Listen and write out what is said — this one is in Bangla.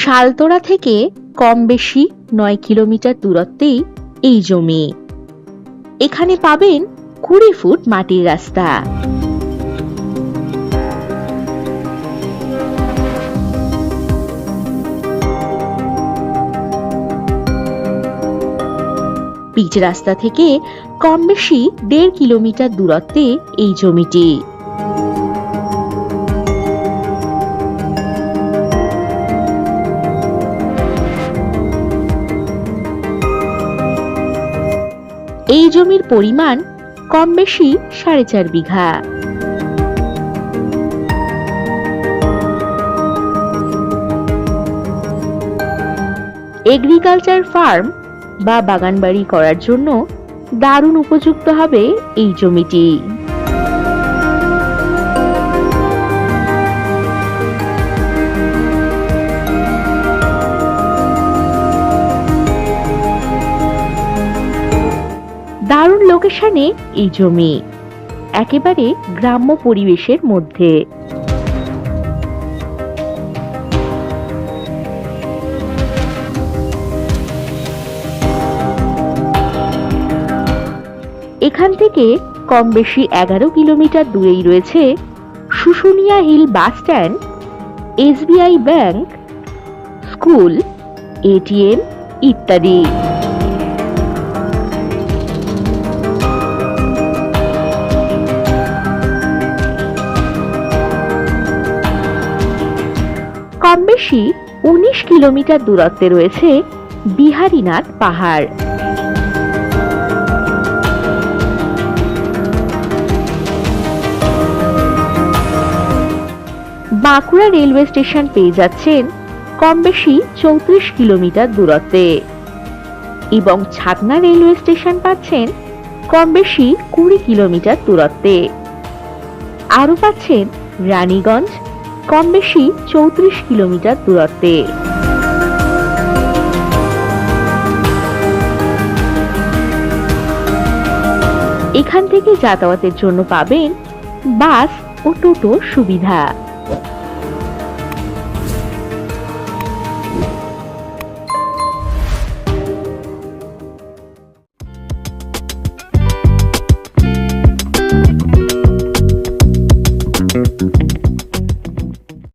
শালতোড়া থেকে কম বেশি 9 কিলোমিটার দূরত্বেই এই জমি। এখানে পাবেন 20 ফুট মাটির রাস্তা। পিচ রাস্তা থেকে কম বেশি 1.5 কিলোমিটার দূরত্বে এই জমিটি। এই জমির পরিমাণ কম বেশি 4.5 বিঘা। এগ্রিকালচার ফার্ম বা বাগানবাড়ি করার জন্য দারুণ উপযুক্ত হবে এই জমিটি। দারুণ লোকেশনে এই জমি, একেবারে গ্রাম্য পরিবেশের মধ্যে। এখান থেকে কম বেশি 11 কিলোমিটার দূরেই রয়েছে Susunia hill bus stand, SBI bank, school, ATM ইত্যাদি। কম বেশি 19 কিলোমিটার দূরত্বে রয়েছে বিহারীনাথ পাহাড়। বাঁকুড়া রেলওয়ে স্টেশন পেয়ে যাচ্ছেন কম বেশি 34 কিলোমিটার দূরত্বে এবং ছাতনা রেলওয়ে স্টেশন পাচ্ছেন কম বেশি 20 কিলোমিটার দূরত্বে। আরও পাচ্ছেন রানীগঞ্জ কম বেশি 34 কিলোমিটার দূরত্বে। এখান থেকে যাতায়াতের জন্য পাবেন বাস ও টোটো সুবিধা।